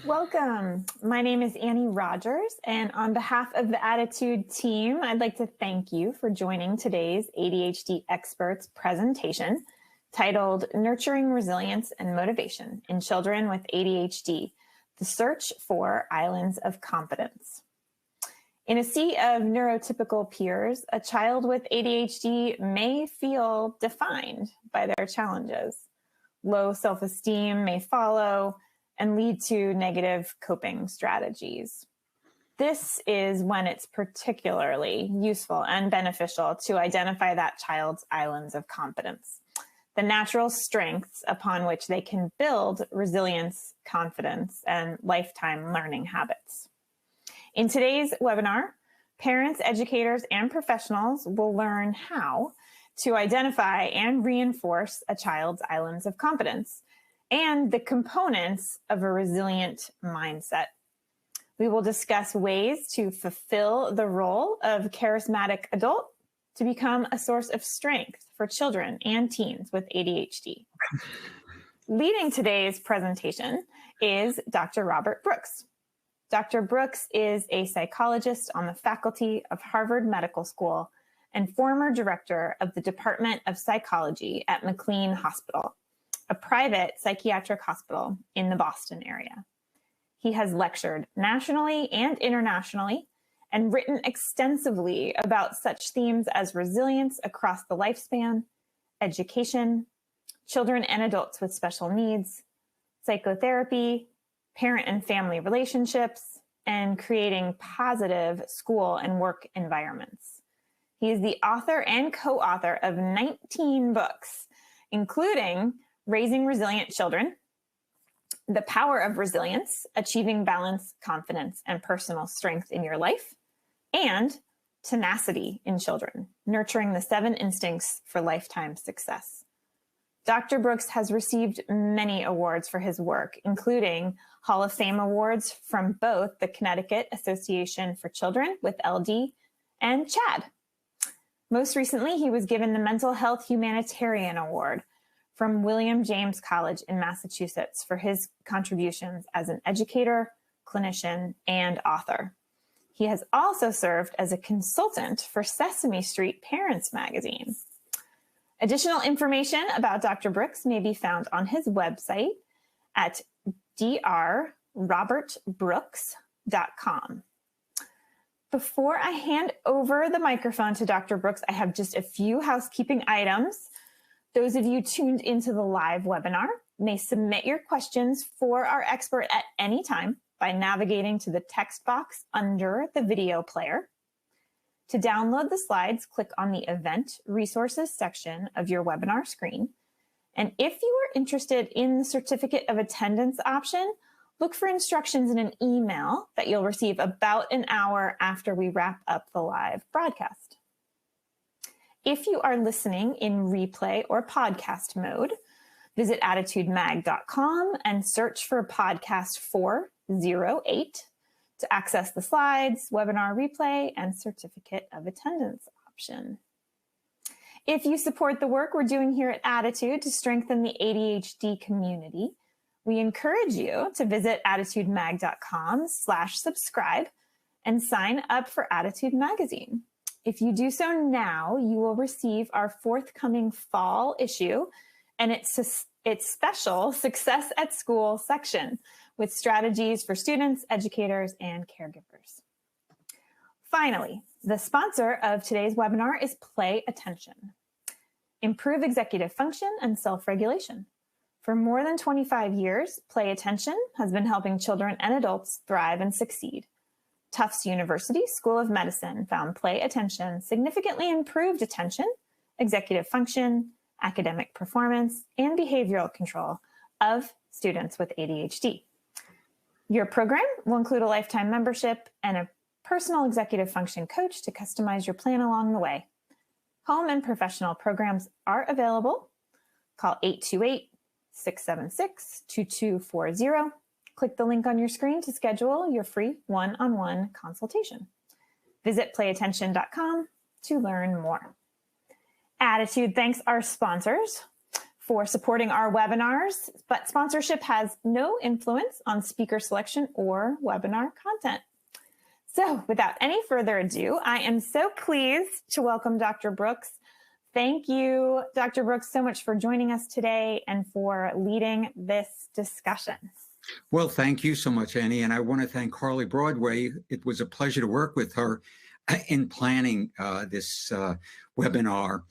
Welcome. My name is Annie Rogers, and on behalf of the ADDitude team, I'd like to thank you for joining today's ADHD Experts presentation titled Nurturing Resilience and Motivation in Children with ADHD, The Search for Islands of Competence. In a sea of neurotypical peers, a child with ADHD may feel defined by their challenges. Low self-esteem may follow and lead to negative coping strategies. This is when it's particularly useful and beneficial to identify that child's islands of competence, the natural strengths upon which they can build resilience, confidence, and lifetime learning habits. In today's webinar, parents, educators, and professionals will learn how to identify and reinforce a child's islands of competence and the components of a resilient mindset. We will discuss ways to fulfill the role of charismatic adult to become a source of strength for children and teens with ADHD. Leading today's presentation is Dr. Robert Brooks. Dr. Brooks is a psychologist on the faculty of Harvard Medical School and former director of the Department of Psychology at McLean Hospital, a private psychiatric hospital in the Boston area. He has lectured nationally and internationally and written extensively about such themes as resilience across the lifespan, education, children and adults with special needs, psychotherapy, parent and family relationships, and creating positive school and work environments. He is the author and co-author of 19 books, including Raising Resilient Children, The Power of Resilience, Achieving Balance, Confidence, and Personal Strength in Your Life, and Tenacity in Children, Nurturing the 7 Instincts for Lifetime Success. Dr. Brooks has received many awards for his work, including Hall of Fame awards from both the Connecticut Association for Children with LD and CHAD. Most recently, he was given the Mental Health Humanitarian Award from William James College in Massachusetts for his contributions as an educator, clinician, and author. He has also served as a consultant for Sesame Street Parents magazine. Additional information about Dr. Brooks may be found on his website at drrobertbrooks.com. Before I hand over the microphone to Dr. Brooks, I have just a few housekeeping items. Those of you tuned into the live webinar may submit your questions for our expert at any time by navigating to the text box under the video player. To download the slides, click on the Event Resources section of your webinar screen. And if you are interested in the Certificate of Attendance option, look for instructions in an email that you'll receive about an hour after we wrap up the live broadcast. If you are listening in replay or podcast mode, visit ADDitudemag.com and search for podcast 408 to access the slides, webinar replay, and certificate of attendance option. If you support the work we're doing here at ADDitude to strengthen the ADHD community, we encourage you to visit ADDitudemag.com/subscribe and sign up for ADDitude magazine. If you do so now, you will receive our forthcoming fall issue and its special Success at School section with strategies for students, educators, and caregivers. Finally, the sponsor of today's webinar is Play Attention. Improve executive function and self-regulation. For more than 25 years, Play Attention has been helping children and adults thrive and succeed. Tufts University School of Medicine found Play Attention significantly improved attention, executive function, academic performance, and behavioral control of students with ADHD. Your program will include a lifetime membership and a personal executive function coach to customize your plan along the way. Home and professional programs are available. Call 828-676-2240. Click the link on your screen to schedule your free one-on-one consultation. Visit playattention.com to learn more. ADDitude thanks our sponsors. for supporting our webinars, but sponsorship has no influence on speaker selection or webinar content. So without any further ado, I am so pleased to welcome Dr. Brooks. Thank you, Dr. Brooks, so much for joining us today and for leading this discussion. Well, thank you so much, Annie. And I want to thank Carly Broadway. It was a pleasure to work with her in planning this webinar.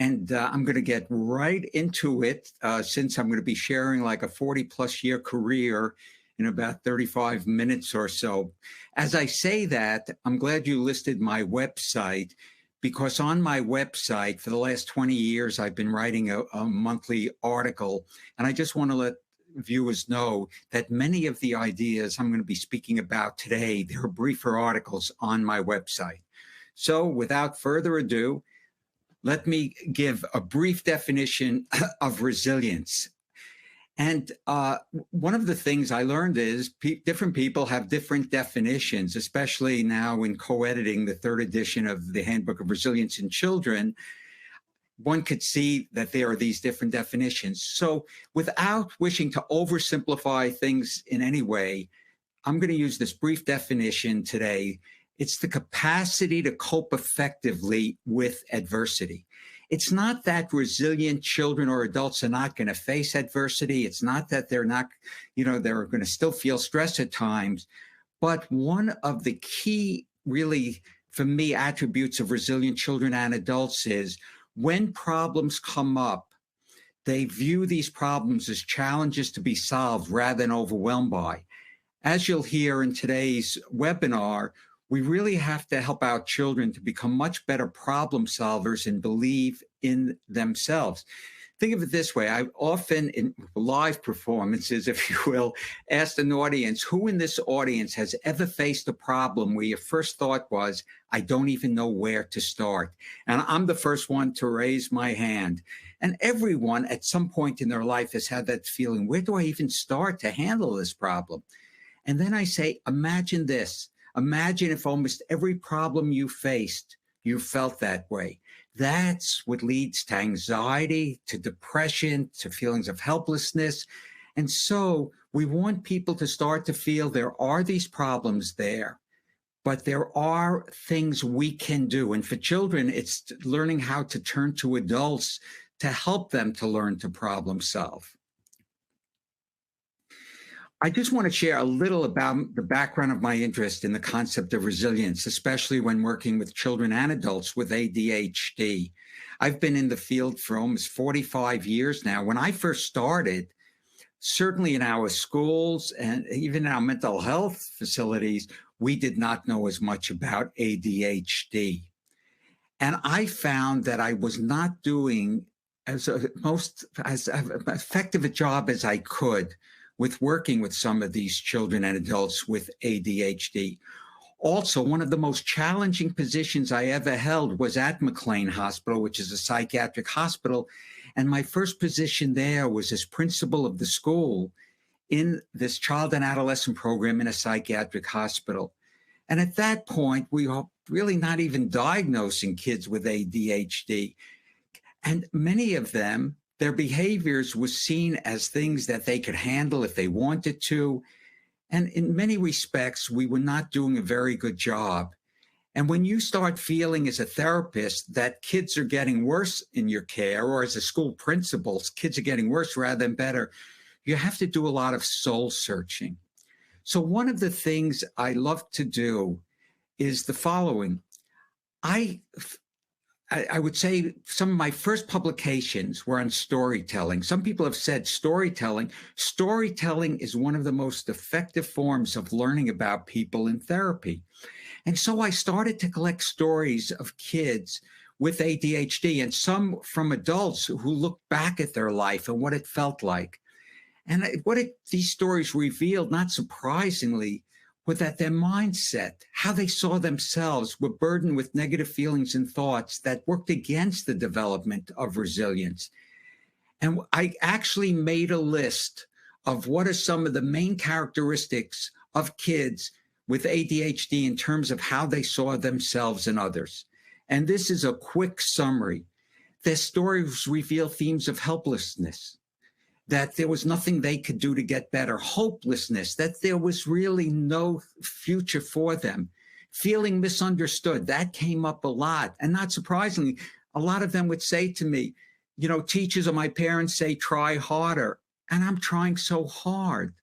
And I'm going to get right into it since I'm going to be sharing like a 40-plus year career in about 35 minutes or so. As I say that, I'm glad you listed my website, because on my website for the last 20 years, I've been writing a monthly article. And I just want to let viewers know that many of the ideas I'm going to be speaking about today, they're briefer articles on my website. So without further ado, let me give a brief definition of resilience. And one of the things I learned is different people have different definitions, especially now in co-editing the third edition of the Handbook of Resilience in Children. One could see that there are these different definitions. So without wishing to oversimplify things in any way, I'm going to use this brief definition today. It's the capacity to cope effectively with adversity. It's not that resilient children or adults are not going to face adversity. It's not that they're not, they're going to still feel stress at times. But one of the key, really, for me, attributes of resilient children and adults is when problems come up, they view these problems as challenges to be solved rather than overwhelmed by. As you'll hear in today's webinar, we really have to help our children to become much better problem solvers and believe in themselves. Think of it this way. I've often, in live performances, if you will, asked an audience, who in this audience has ever faced a problem where your first thought was, I don't even know where to start? And I'm the first one to raise my hand. And everyone at some point in their life has had that feeling, where do I even start to handle this problem? And then I say, imagine this. Imagine if almost every problem you faced, you felt that way. That's what leads to anxiety, to depression, to feelings of helplessness. And so we want people to start to feel there are these problems there, but there are things we can do. And for children, it's learning how to turn to adults to help them to learn to problem solve. I just want to share a little about the background of my interest in the concept of resilience, especially when working with children and adults with ADHD. I've been in the field for almost 45 years now. When I first started, certainly in our schools and even in our mental health facilities, we did not know as much about ADHD. And I found that I was not doing as effective a job as I could with working with some of these children and adults with ADHD. Also, one of the most challenging positions I ever held was at McLean Hospital, which is a psychiatric hospital. And my first position there was as principal of the school in this child and adolescent program in a psychiatric hospital. And at that point, we were really not even diagnosing kids with ADHD. And many of them, their behaviors was seen as things that they could handle if they wanted to. And in many respects, we were not doing a very good job. And when you start feeling as a therapist that kids are getting worse in your care, or as a school principal, kids are getting worse rather than better, you have to do a lot of soul searching. So one of the things I love to do is the following. I would say some of my first publications were on storytelling. Some people have said storytelling is one of the most effective forms of learning about people in therapy. And so I started to collect stories of kids with ADHD and some from adults who looked back at their life and what it felt like. And these stories revealed, not surprisingly, was that their mindset, how they saw themselves, were burdened with negative feelings and thoughts that worked against the development of resilience. And I actually made a list of what are some of the main characteristics of kids with ADHD in terms of how they saw themselves and others. And this is a quick summary. Their stories reveal themes of helplessness, that there was nothing they could do to get better, hopelessness, that there was really no future for them, feeling misunderstood. That came up a lot. And not surprisingly, a lot of them would say to me, teachers or my parents say, try harder. And I'm trying so hard.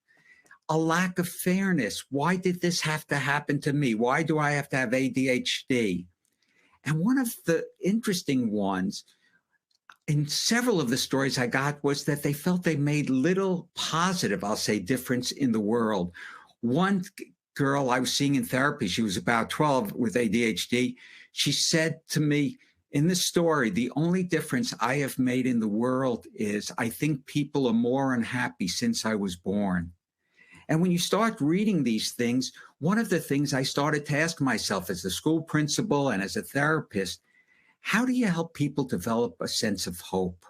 A lack of fairness. Why did this have to happen to me? Why do I have to have ADHD? And one of the interesting ones in several of the stories I got was that they felt they made little positive, I'll say, difference in the world. One girl I was seeing in therapy, she was about 12 with ADHD. She said to me in this story, the only difference I have made in the world is I think people are more unhappy since I was born. And when you start reading these things, one of the things I started to ask myself as a school principal and as a therapist, how do you help people develop a sense of hope?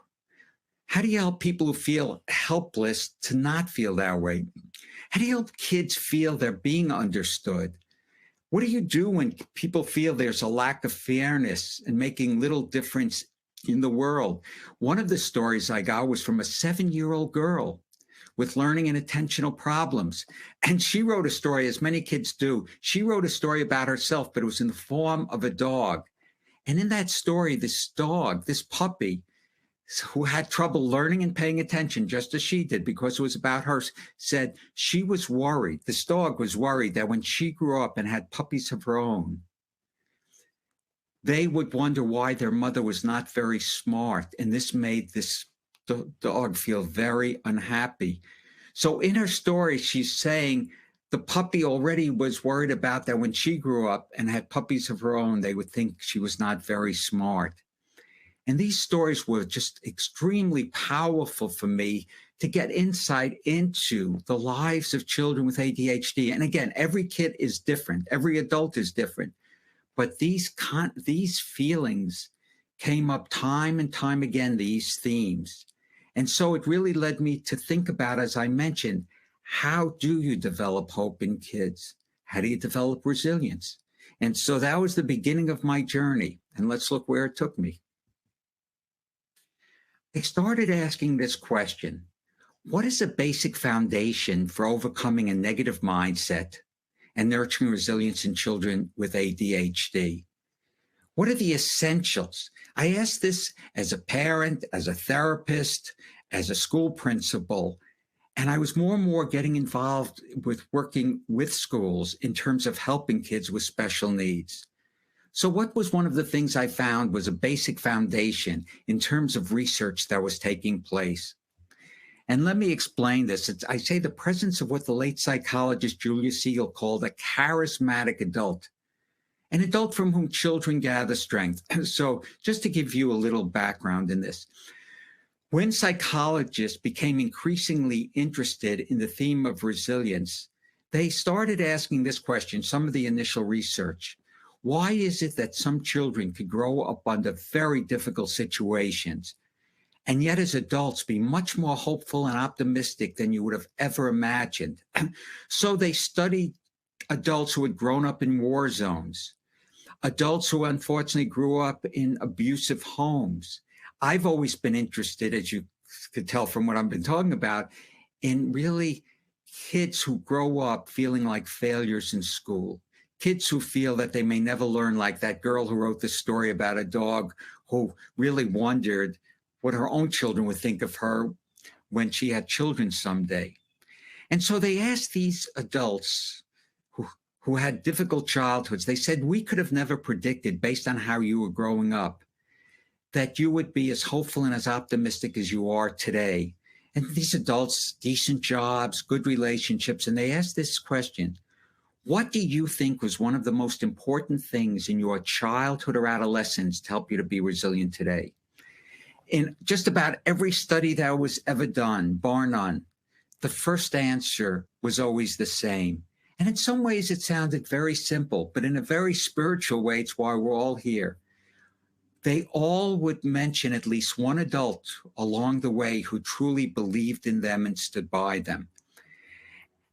How do you help people who feel helpless to not feel that way? How do you help kids feel they're being understood? What do you do when people feel there's a lack of fairness and making little difference in the world? One of the stories I got was from a 7-year-old girl with learning and attentional problems. And she wrote a story, as many kids do. She wrote a story about herself, but it was in the form of a dog. And in that story, this dog, this puppy, who had trouble learning and paying attention, just as she did, because it was about her, said she was worried. This dog was worried that when she grew up and had puppies of her own, they would wonder why their mother was not very smart. And this made this dog feel very unhappy. So in her story, she's saying the puppy already was worried about that when she grew up and had puppies of her own, they would think she was not very smart. And these stories were just extremely powerful for me to get insight into the lives of children with ADHD. And again, every kid is different. Every adult is different. But these feelings came up time and time again, these themes. And so it really led me to think about, as I mentioned, how do you develop hope in kids? How do you develop resilience? And so that was the beginning of my journey. And let's look where it took me. I started asking this question: what is a basic foundation for overcoming a negative mindset and nurturing resilience in children with ADHD? What are the essentials? I asked this as a parent, as a therapist, as a school principal, and I was more and more getting involved with working with schools in terms of helping kids with special needs. So what was one of the things I found was a basic foundation in terms of research that was taking place. And let me explain this. I say the presence of what the late psychologist Julius Siegel called a charismatic adult, an adult from whom children gather strength. So just to give you a little background in this, when psychologists became increasingly interested in the theme of resilience, they started asking this question, some of the initial research: why is it that some children could grow up under very difficult situations and yet as adults be much more hopeful and optimistic than you would have ever imagined? So they studied adults who had grown up in war zones, adults who unfortunately grew up in abusive homes. I've always been interested, as you could tell from what I've been talking about, in really kids who grow up feeling like failures in school, kids who feel that they may never learn, like that girl who wrote the story about a dog who really wondered what her own children would think of her when she had children someday. And so they asked these adults who had difficult childhoods, they said, we could have never predicted, based on how you were growing up, that you would be as hopeful and as optimistic as you are today. And these adults, decent jobs, good relationships, and they asked this question: what do you think was one of the most important things in your childhood or adolescence to help you to be resilient today? In just about every study that was ever done, bar none, the first answer was always the same. And in some ways it sounded very simple, but in a very spiritual way, it's why we're all here. They all would mention at least one adult along the way who truly believed in them and stood by them.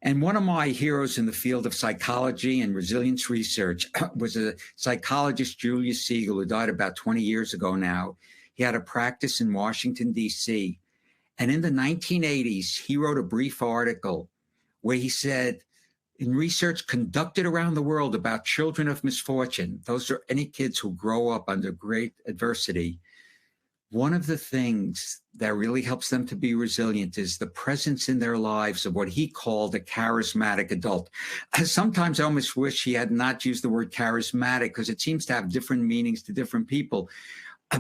And one of my heroes in the field of psychology and resilience research was a psychologist, Julius Siegel, who died about 20 years ago now. He had a practice in Washington, D.C. And in the 1980s, he wrote a brief article where he said, in research conducted around the world about children of misfortune, those are any kids who grow up under great adversity, one of the things that really helps them to be resilient is the presence in their lives of what he called a charismatic adult. Sometimes I almost wish he had not used the word charismatic because it seems to have different meanings to different people.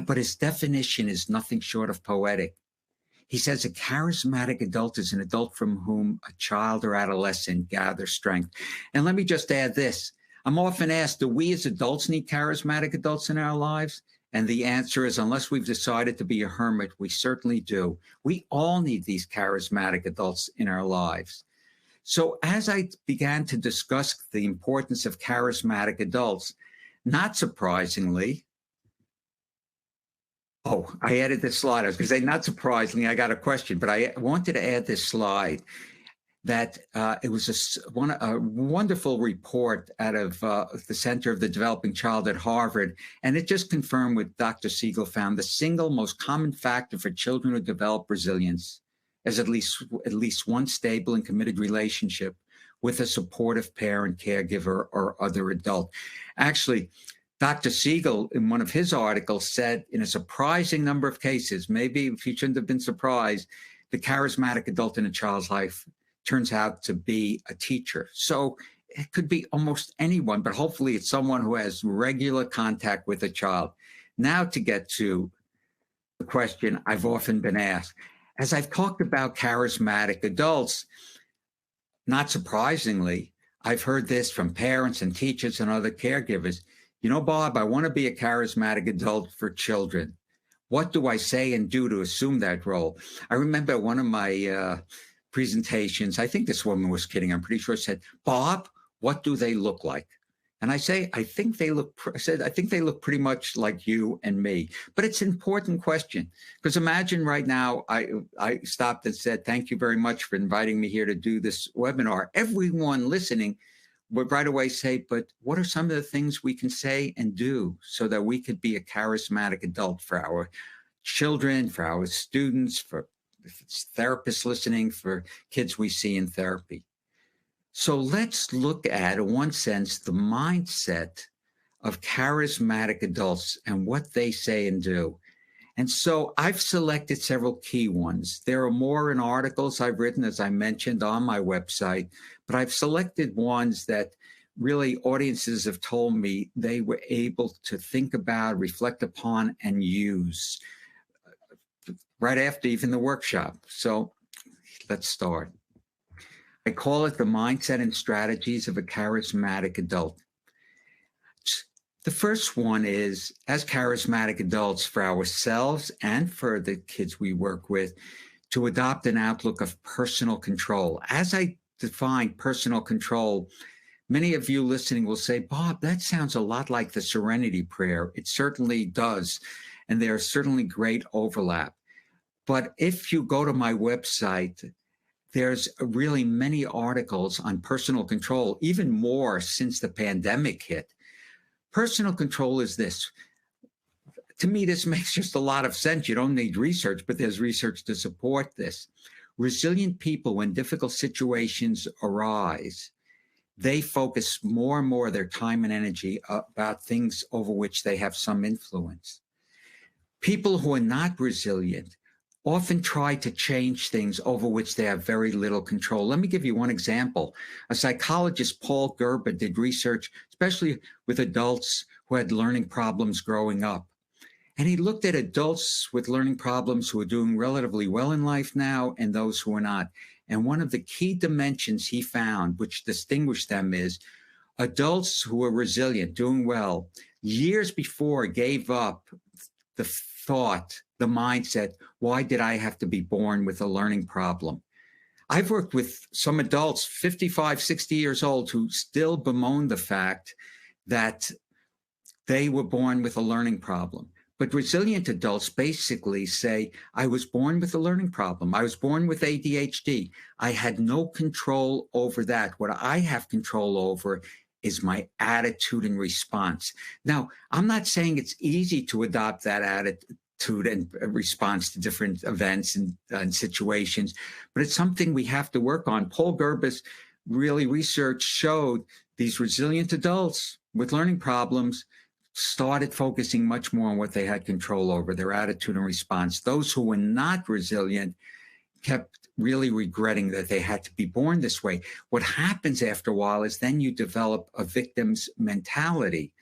But his definition is nothing short of poetic. He says a charismatic adult is an adult from whom a child or adolescent gathers strength. And let me just add this. I'm often asked, do we as adults need charismatic adults in our lives? And the answer is, unless we've decided to be a hermit, we certainly do. We all need these charismatic adults in our lives. So as I began to discuss the importance of charismatic adults, not surprisingly, I added this slide. I was going to say, not surprisingly, I got a question, but I wanted to add this slide that it was a wonderful report out of the Center of the Developing Child at Harvard. And it just confirmed what Dr. Siegel found. The single most common factor for children who develop resilience is at least one stable and committed relationship with a supportive parent, caregiver, or other adult. Actually, Dr. Siegel, in one of his articles, said in a surprising number of cases, maybe he shouldn't have been surprised, the charismatic adult in a child's life turns out to be a teacher. So it could be almost anyone, but hopefully it's someone who has regular contact with a child. Now to get to the question I've often been asked. As I've talked about charismatic adults, not surprisingly, I've heard this from parents and teachers and other caregivers. You know, Bob, I want to be a charismatic adult for children. What do I say and do to assume that role? I remember one of my presentations, I think this woman was kidding, I'm pretty sure, said, Bob, what do they look like? And I say, I think they look pretty much like you and me. But it's an important question, because imagine right now, I stopped and said, thank you very much for inviting me here to do this webinar. Everyone listening would right away say, but what are some of the things we can say and do so that we could be a charismatic adult for our children, for our students, for therapists listening, for kids we see in therapy? So let's look at, in one sense, the mindset of charismatic adults and what they say and do. And so I've selected several key ones. There are more in articles I've written, as I mentioned, on my website, but I've selected ones that really audiences have told me they were able to think about, reflect upon, and use right after even the workshop. So let's start. I call it the mindset and strategies of a charismatic adult. The first one is, as charismatic adults, for ourselves and for the kids we work with, to adopt an outlook of personal control. As I define personal control, many of you listening will say, Bob, that sounds a lot like the Serenity Prayer. It certainly does. And there's certainly great overlap. But if you go to my website, there's really many articles on personal control, even more since the pandemic hit. Personal control is this. To me, this makes just a lot of sense. You don't need research, but there's research to support this. Resilient people, when difficult situations arise, they focus more and more of their time and energy about things over which they have some influence. People who are not resilient often try to change things over which they have very little control. Let me give you one example. A psychologist, Paul Gerber, did research, especially with adults who had learning problems growing up. And he looked at adults with learning problems who are doing relatively well in life now and those who are not. And one of the key dimensions he found, which distinguished them, is adults who are resilient, doing well, years before gave up the thought, the mindset, why did I have to be born with a learning problem? I've worked with some adults, 55, 60 years old, who still bemoan the fact that they were born with a learning problem. But resilient adults basically say, I was born with a learning problem. I was born with ADHD. I had no control over that. What I have control over is my attitude and response. Now, I'm not saying it's easy to adopt that attitude, attitude and response to different events and situations. But it's something we have to work on. Paul Gerber's research showed these resilient adults with learning problems started focusing much more on what they had control over, their attitude and response. Those who were not resilient kept really regretting that they had to be born this way. What happens after a while is then you develop a victim's mentality,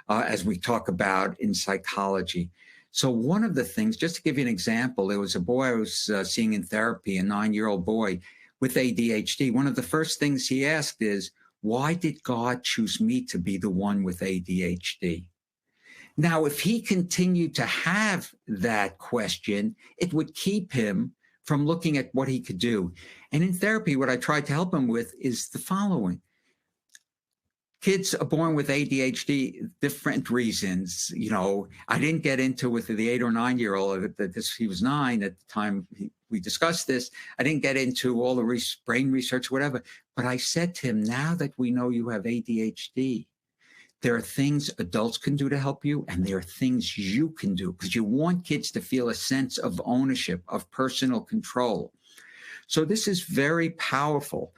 as we talk about in psychology. So one of the things, just to give you an example, there was a boy I was seeing in therapy, a 9-year-old boy with ADHD. One of the first things he asked is, why did God choose me to be the one with ADHD? Now, if he continued to have that question, it would keep him from looking at what he could do. And in therapy, what I tried to help him with is the following. Kids are born with ADHD, different reasons. You know, I didn't get into with the 8 or 9-year-old, he was 9 at the time we discussed this. I didn't get into all the brain research, whatever. But I said to him, now that we know you have ADHD, there are things adults can do to help you, and there are things you can do, because you want kids to feel a sense of ownership, of personal control. So this is very powerful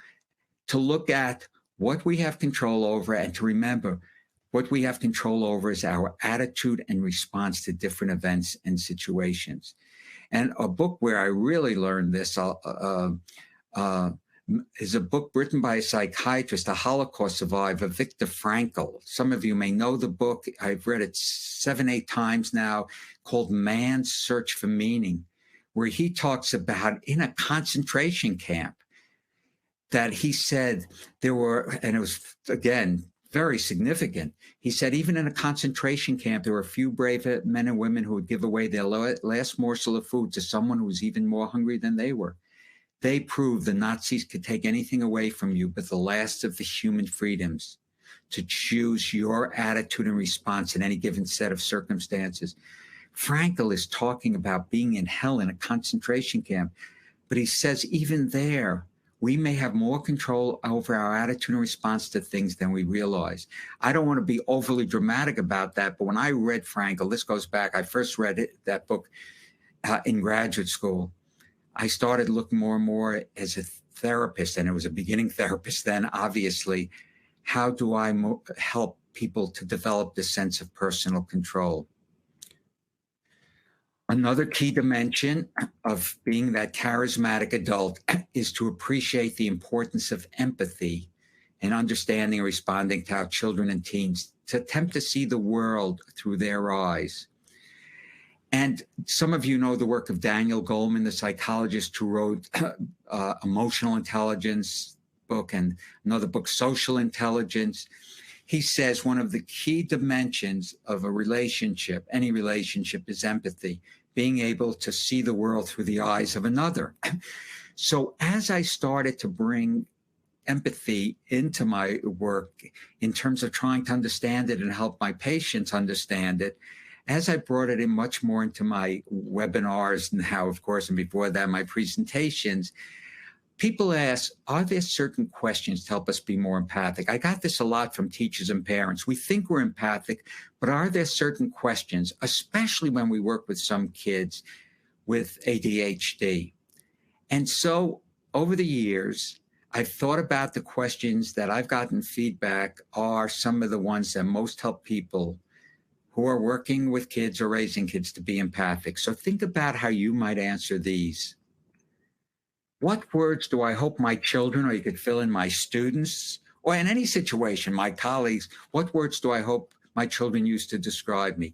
to look at what we have control over, and to remember what we have control over is our attitude and response to different events and situations. And a book where I really learned this is a book written by a psychiatrist, a Holocaust survivor, Viktor Frankl. Some of you may know the book. I've read it 7, 8 times now, called Man's Search for Meaning, where he talks about in a concentration camp that he said there were, and it was, again, very significant. He said, even in a concentration camp, there were a few brave men and women who would give away their last morsel of food to someone who was even more hungry than they were. They proved the Nazis could take anything away from you but the last of the human freedoms, to choose your attitude and response in any given set of circumstances. Frankl is talking about being in hell in a concentration camp, but he says even there, we may have more control over our attitude and response to things than we realize. I don't want to be overly dramatic about that, but when I read Frankl, this goes back, I first read that book in graduate school. I started looking more and more as a therapist, and it was a beginning therapist then, obviously. How do I help people to develop this sense of personal control? Another key dimension of being that charismatic adult is to appreciate the importance of empathy and understanding and responding to our children and teens, to attempt to see the world through their eyes. And some of you know the work of Daniel Goleman, the psychologist who wrote Emotional Intelligence book, and another book, Social Intelligence. He says one of the key dimensions of a relationship, any relationship, is empathy, being able to see the world through the eyes of another. So as I started to bring empathy into my work in terms of trying to understand it and help my patients understand it, as I brought it in much more into my webinars now, of course, and before that, my presentations, people ask, are there certain questions to help us be more empathic? I got this a lot from teachers and parents. We think we're empathic, but are there certain questions, especially when we work with some kids with ADHD? And so over the years, I've thought about the questions that I've gotten feedback are some of the ones that most help people who are working with kids or raising kids to be empathic. So think about how you might answer these. What words do I hope my children, or you could fill in my students, or in any situation, my colleagues, what words do I hope my children use to describe me?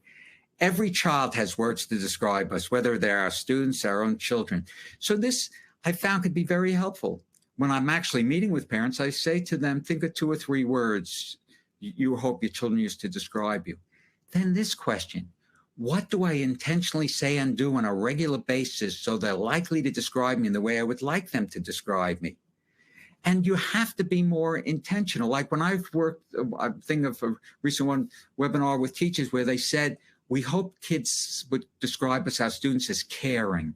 Every child has words to describe us, whether they're our students, our own children. So this I found could be very helpful. When I'm actually meeting with parents, I say to them, think of 2 or 3 words you hope your children use to describe you. Then this question, what do I intentionally say and do on a regular basis so they're likely to describe me in the way I would like them to describe me? And you have to be more intentional. Like when I've worked, I'm thinking of a recent webinar with teachers where they said, we hope kids would describe us, our students, as caring.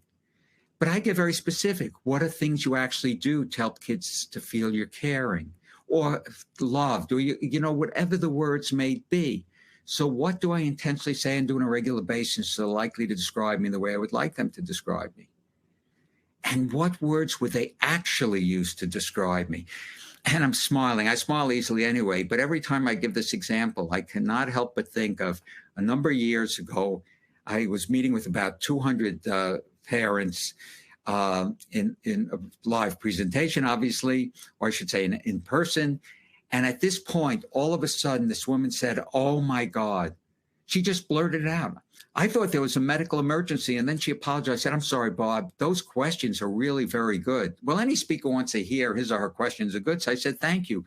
But I get very specific. What are things you actually do to help kids to feel you're caring? Or loved, or, you know, whatever the words may be. So what do I intentionally say and do on a regular basis so likely to describe me the way I would like them to describe me? And what words would they actually use to describe me? And I'm smiling. I smile easily anyway, but every time I give this example, I cannot help but think of a number of years ago. I was meeting with about 200 parents in a live presentation, obviously, or I should say in person. And at this point, all of a sudden, this woman said, "Oh my God." She just blurted it out. I thought there was a medical emergency, and then she apologized. Said, "I'm sorry, Bob. Those questions are really very good." Well, any speaker wants to hear his or her questions are good. So I said, "Thank you."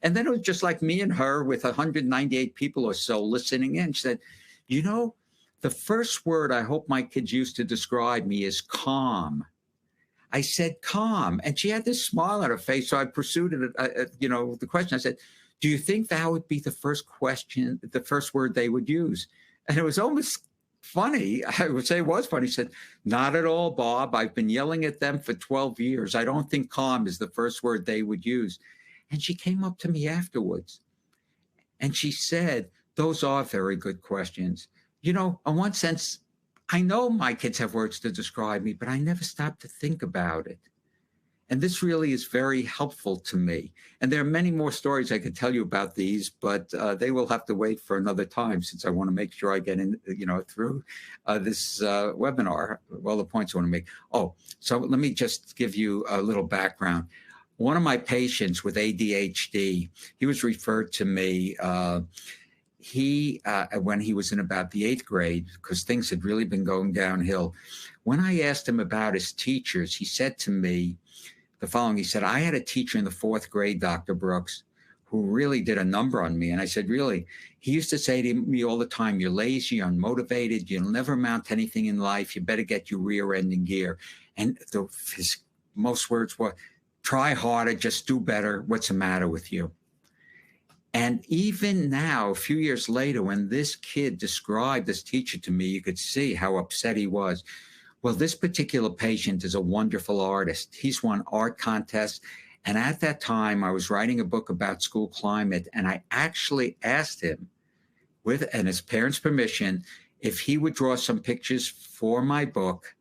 And then it was just like me and her with 198 people or so listening in. She said, "You know, the first word I hope my kids use to describe me is calm." I said, "Calm." And she had this smile on her face. So I pursued it, the question. I said, "Do you think that would be the first question, the first word they would use?" And it was almost funny. I would say it was funny. She said, "Not at all, Bob. I've been yelling at them for 12 years. I don't think calm is the first word they would use." And she came up to me afterwards and she said, "Those are very good questions. In one sense, I know my kids have words to describe me, but I never stopped to think about it. And this really is very helpful to me." And there are many more stories I could tell you about these, but they will have to wait for another time since I want to make sure I get in, through this webinar, all the points I want to make. Oh, so let me just give you a little background. One of my patients with ADHD, he was referred to me. When he was in about the 8th grade, because things had really been going downhill. When I asked him about his teachers, he said to me the following. He said, "I had a teacher in the 4th grade, Dr. Brooks, who really did a number on me." And I said, "Really?" He used to say to me all the time, "You're lazy, you're unmotivated, you'll never amount to anything in life. You better get your rear end in gear." And his most words were, "Try harder, just do better. What's the matter with you?" And even now, a few years later, when this kid described this teacher to me, you could see how upset he was. Well, this particular patient is a wonderful artist. He's won art contests. And at that time, I was writing a book about school climate, and I actually asked him, and his parents' permission, if he would draw some pictures for my book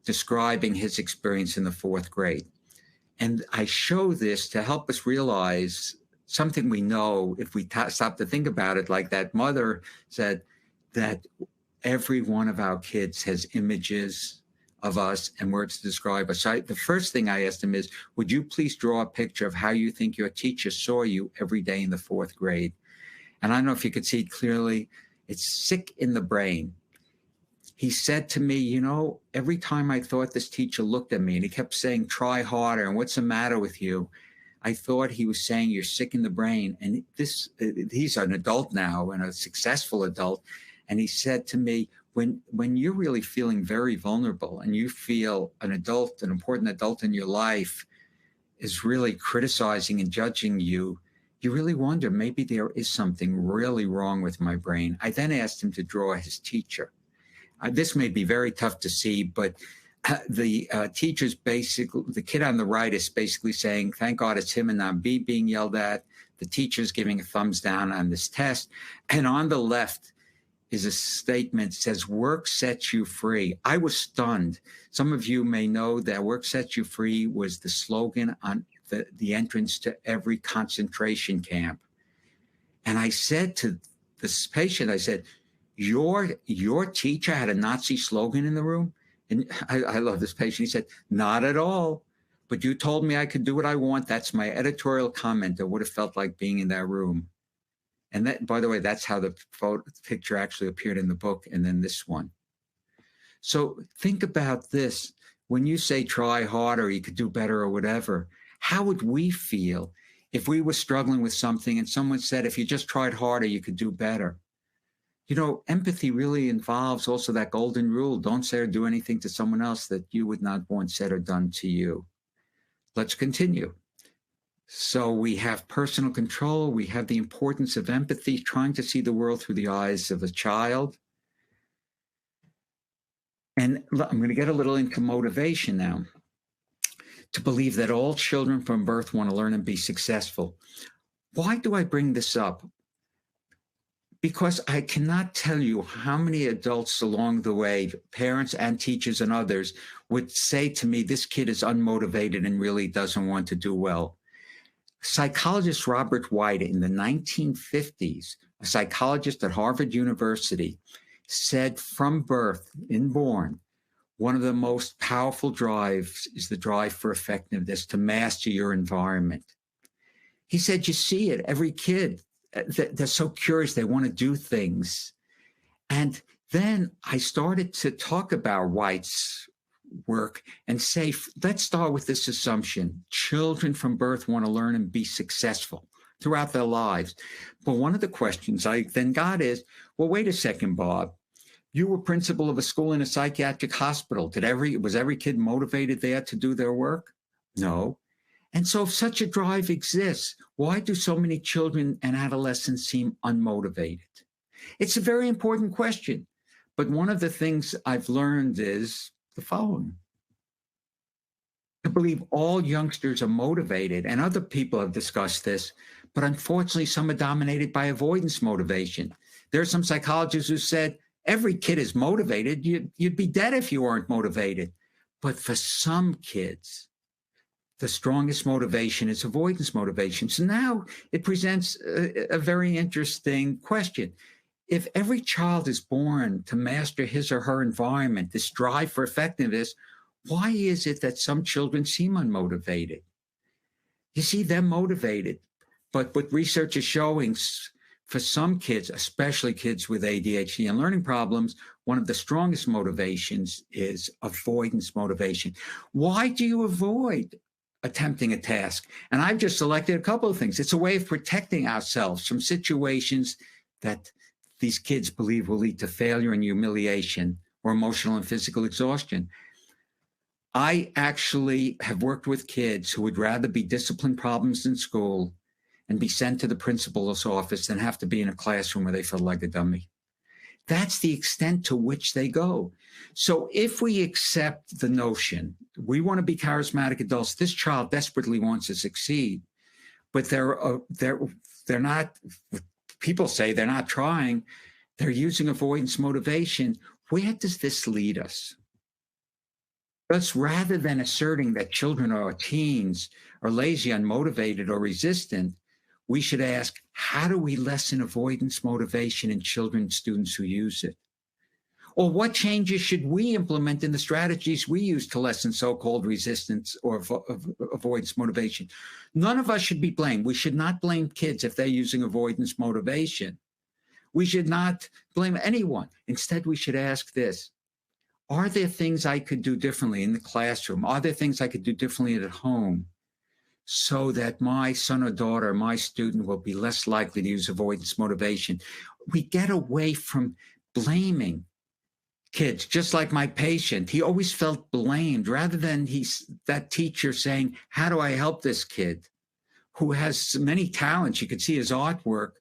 describing his experience in the 4th grade. And I show this to help us realize something we know if we stop to think about it, like that mother said, that every one of our kids has images of us and words to describe us. So the first thing I asked him is, "Would you please draw a picture of how you think your teacher saw you every day in the 4th grade?" And I don't know if you could see it clearly. It's sick in the brain. He said to me, "Every time I thought this teacher looked at me and he kept saying, 'Try harder,' and 'What's the matter with you?' I thought he was saying, 'You're sick in the brain.'" And he's an adult now and a successful adult. And he said to me, when you're really feeling very vulnerable and you feel an important adult in your life is really criticizing and judging you, you really wonder, maybe there is something really wrong with my brain. I then asked him to draw his teacher. This may be very tough to see, but the teacher's basically, the kid on the right is basically saying, "Thank God it's him and not me being yelled at." The teacher's giving a thumbs down on this test. And on the left is a statement that says, "Work sets you free." I was stunned. Some of you may know that "Work sets you free" was the slogan on the entrance to every concentration camp. And I said to this patient, I said, your teacher had a Nazi slogan in the room? And I love this patient. He said, "Not at all. But you told me I could do what I want. That's my editorial comment. It would have felt like being in that room." And that, by the way, that's how the picture actually appeared in the book, and then this one. So think about this. When you say try harder, you could do better or whatever, how would we feel if we were struggling with something and someone said, "If you just tried harder, you could do better"? Empathy really involves also that golden rule. Don't say or do anything to someone else that you would not want said or done to you. Let's continue. So we have personal control. We have the importance of empathy, trying to see the world through the eyes of a child. And I'm going to get a little into motivation now. To believe that all children from birth want to learn and be successful. Why do I bring this up? because I cannot tell you how many adults along the way, parents and teachers and others, would say to me, this kid is unmotivated and really doesn't want to do well. Psychologist Robert White in the 1950s, a psychologist at Harvard University, said from birth, inborn, one of the most powerful drives is the drive for effectiveness, to master your environment. He said, you see it, every kid, they're so curious, they want to do things. And then I started to talk about White's work and say, let's start with this assumption. Children from birth want to learn and be successful throughout their lives. But one of the questions I then got is, well, wait a second, Bob. You were principal of a school in a psychiatric hospital. Was every kid motivated there to do their work? No. And so if such a drive exists, why do so many children and adolescents seem unmotivated? It's a very important question. But one of the things I've learned is the following. I believe all youngsters are motivated, and other people have discussed this, but unfortunately, some are dominated by avoidance motivation. There are some psychologists who said, every kid is motivated. You'd be dead if you weren't motivated. But for some kids, the strongest motivation is avoidance motivation. So now it presents a very interesting question. If every child is born to master his or her environment, this drive for effectiveness, why is it that some children seem unmotivated? You see, they're motivated, but what research is showing, for some kids, especially kids with ADHD and learning problems, one of the strongest motivations is avoidance motivation. Why do you avoid attempting a task? And I've just selected a couple of things. It's a way of protecting ourselves from situations that these kids believe will lead to failure and humiliation or emotional and physical exhaustion. I actually have worked with kids who would rather be discipline problems in school and be sent to the principal's office than have to be in a classroom where they feel like a dummy. That's the extent to which they go. So if we accept the notion, we want to be charismatic adults, this child desperately wants to succeed, but they're not, people say they're not trying, they're using avoidance motivation. Where does this lead us? Thus, rather than asserting that children or teens are lazy, unmotivated, or resistant, we should ask, how do we lessen avoidance motivation in children and students who use it? Or what changes should we implement in the strategies we use to lessen so-called resistance or avoidance motivation? None of us should be blamed. We should not blame kids if they're using avoidance motivation. We should not blame anyone. Instead, we should ask this. Are there things I could do differently in the classroom? Are there things I could do differently at home so that my son or daughter, my student, will be less likely to use avoidance motivation? We get away from blaming kids, just like my patient. He always felt blamed rather than that teacher saying, how do I help this kid who has many talents? You could see his artwork,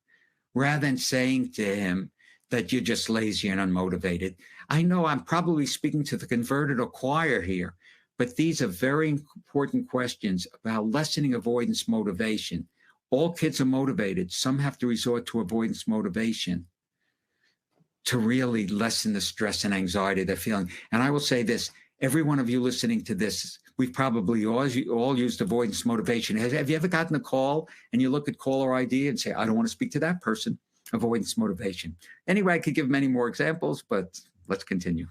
rather than saying to him that you're just lazy and unmotivated. I know I'm probably speaking to the converted or choir here, but these are very important questions about lessening avoidance motivation. All kids are motivated. Some have to resort to avoidance motivation to really lessen the stress and anxiety they're feeling. And I will say this, every one of you listening to this, we've probably all used avoidance motivation. Have you ever gotten a call and you look at caller ID and say, I don't want to speak to that person? Avoidance motivation. Anyway, I could give many more examples, but let's continue.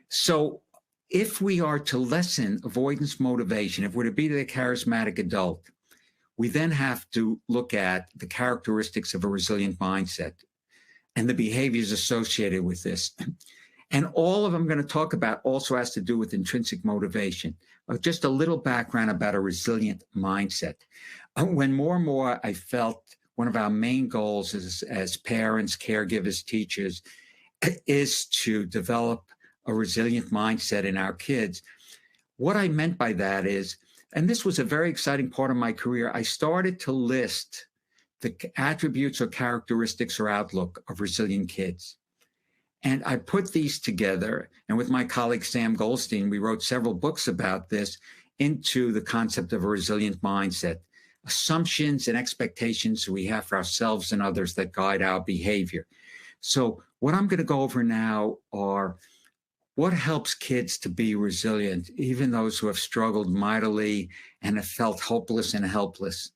So if we are to lessen avoidance motivation, if we're to be the charismatic adult, we then have to look at the characteristics of a resilient mindset and the behaviors associated with this. And all of them I'm going to talk about also has to do with intrinsic motivation. Just a little background about a resilient mindset. When more and more I felt one of our main goals as parents, caregivers, teachers, is to develop a resilient mindset in our kids. What I meant by that is, and this was a very exciting part of my career, I started to list the attributes or characteristics or outlook of resilient kids. And I put these together, and with my colleague Sam Goldstein, we wrote several books about this, into the concept of a resilient mindset. assumptions and expectations we have for ourselves and others that guide our behavior. So what I'm going to go over now are what helps kids to be resilient, even those who have struggled mightily and have felt hopeless and helpless.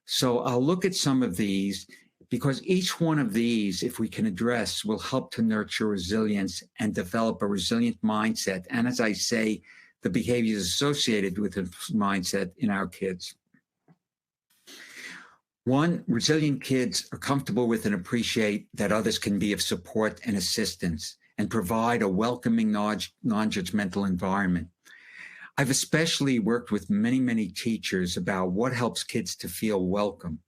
So I'll look at some of these because each one of these, if we can address, will help to nurture resilience and develop a resilient mindset. And as I say, the behaviors associated with this mindset in our kids. One, resilient kids are comfortable with and appreciate that others can be of support and assistance and provide a welcoming, non-judgmental environment. I've especially worked with many, many teachers about what helps kids to feel welcome.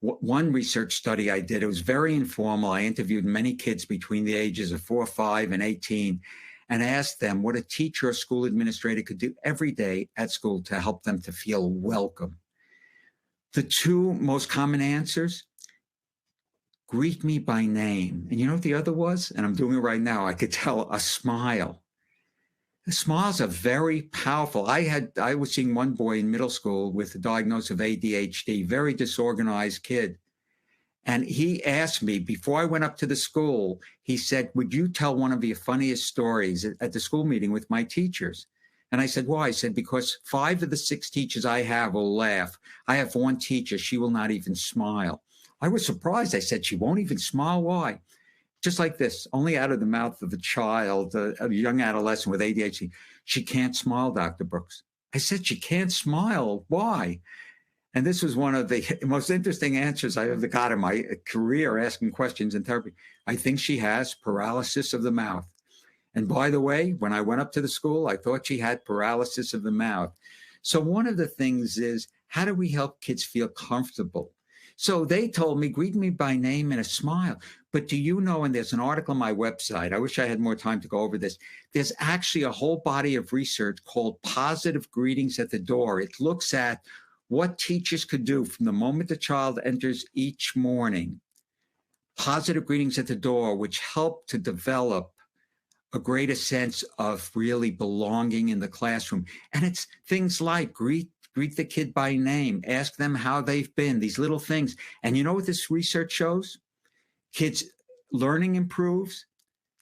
One research study I did, it was very informal. I interviewed many kids between the ages of 4, 5, and 18 and asked them what a teacher or school administrator could do every day at school to help them to feel welcome. The two most common answers, greet me by name. And you know what the other was? And I'm doing it right now. I could tell, a smile. The smiles are very powerful. I was seeing one boy in middle school with a diagnosis of ADHD, very disorganized kid. And he asked me, before I went up to the school, he said, would you tell one of your funniest stories at the school meeting with my teachers? And I said, why? I said, because 5 of the 6 teachers I have will laugh. I have one teacher, she will not even smile. I was surprised. I said, she won't even smile? Why? Just like this, only out of the mouth of a child, a young adolescent with ADHD. She can't smile, Dr. Brooks. I said, she can't smile. Why? And this was one of the most interesting answers I ever got in my career asking questions in therapy. I think she has paralysis of the mouth. And by the way, when I went up to the school, I thought she had paralysis of the mouth. So one of the things is, how do we help kids feel comfortable? So they told me, greet me by name and a smile. But do you know, and there's an article on my website, I wish I had more time to go over this. There's actually a whole body of research called Positive Greetings at the Door. It looks at what teachers could do from the moment the child enters each morning. Positive greetings at the door, which help to develop a greater sense of really belonging in the classroom. And it's things like greet the kid by name, ask them how they've been, these little things. And you know what this research shows? Kids' learning improves,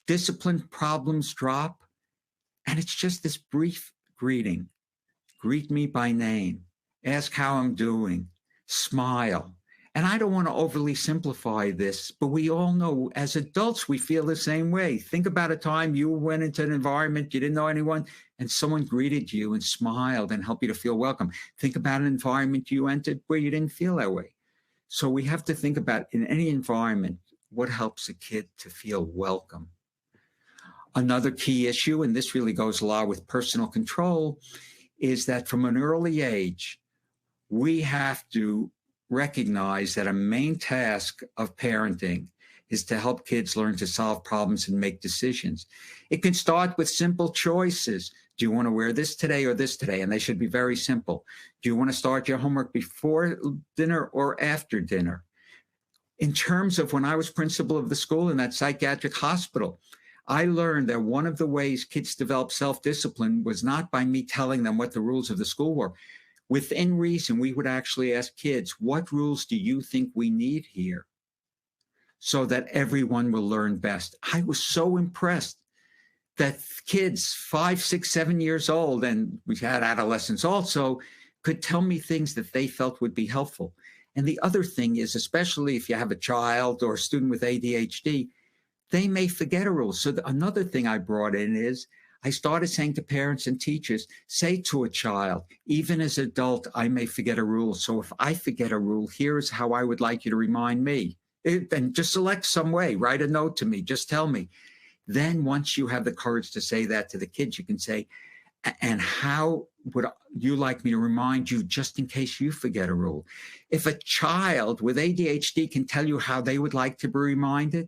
discipline problems drop, and it's just this brief greeting. Greet me by name, ask how I'm doing, smile. And I don't want to overly simplify this, but we all know as adults, we feel the same way. Think about a time you went into an environment, you didn't know anyone, and someone greeted you and smiled and helped you to feel welcome. Think about an environment you entered where you didn't feel that way. So we have to think about, in any environment, what helps a kid to feel welcome. Another key issue, and this really goes a lot with personal control, is that from an early age, we have to recognize that a main task of parenting is to help kids learn to solve problems and make decisions. It can start with simple choices. Do you want to wear this today or this today? And they should be very simple. Do you want to start your homework before dinner or after dinner? In terms of when I was principal of the school in that psychiatric hospital, I learned that one of the ways kids develop self-discipline was not by me telling them what the rules of the school were. Within reason, we would actually ask kids, what rules do you think we need here so that everyone will learn best? I was so impressed that kids 5, 6, 7 years old, and we had adolescents also, could tell me things that they felt would be helpful. And the other thing is, especially if you have a child or a student with ADHD, they may forget a rule. So another thing I brought in is, I started saying to parents and teachers, say to a child, even as an adult, I may forget a rule. So if I forget a rule, here's how I would like you to remind me. And just select some way, write a note to me, just tell me. Then once you have the courage to say that to the kids, you can say, and how would you like me to remind you just in case you forget a rule? If a child with ADHD can tell you how they would like to be reminded,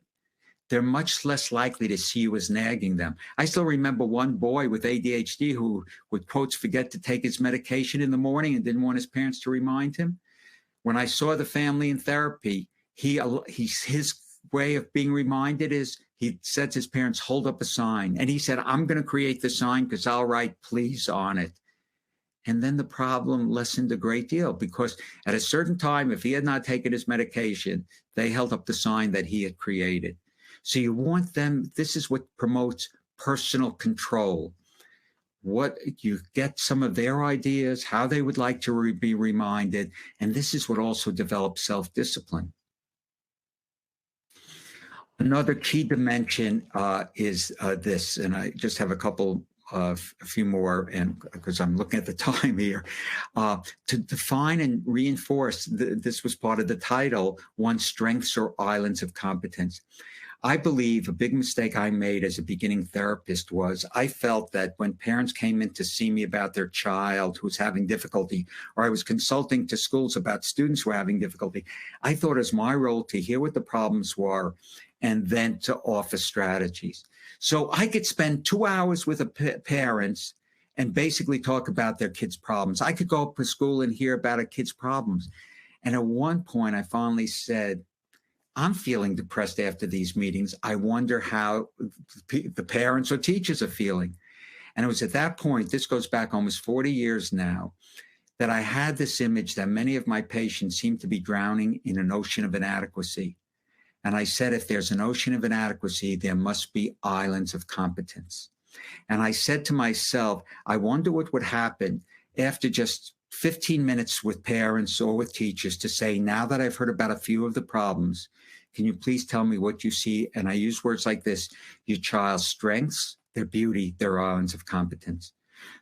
they're much less likely to see you as nagging them. I still remember one boy with ADHD who would, quotes, forget to take his medication in the morning and didn't want his parents to remind him. When I saw the family in therapy, his way of being reminded is he said to his parents, hold up a sign. And he said, I'm going to create the sign because I'll write please on it. And then the problem lessened a great deal, because at a certain time, if he had not taken his medication, they held up the sign that he had created. So you want them, this is what promotes personal control. What you get some of their ideas, how they would like to be reminded. And this is what also develops self-discipline. Another key dimension is this, and I just have a few more, and because I'm looking at the time here, to define and reinforce, this was part of the title, one's strengths or islands of competence. I believe a big mistake I made as a beginning therapist was I felt that when parents came in to see me about their child who was having difficulty, or I was consulting to schools about students who were having difficulty, I thought it was my role to hear what the problems were and then to offer strategies. So I could spend 2 hours with parents and basically talk about their kids' problems. I could go up to school and hear about a kid's problems. And at one point, I finally said, I'm feeling depressed after these meetings. I wonder how the parents or teachers are feeling. And it was at that point, this goes back almost 40 years now, that I had this image that many of my patients seem to be drowning in an ocean of inadequacy. And I said, if there's an ocean of inadequacy, there must be islands of competence. And I said to myself, I wonder what would happen after just 15 minutes with parents or with teachers to say, now that I've heard about a few of the problems, can you please tell me what you see? And I use words like this: your child's strengths, their beauty, their islands of competence.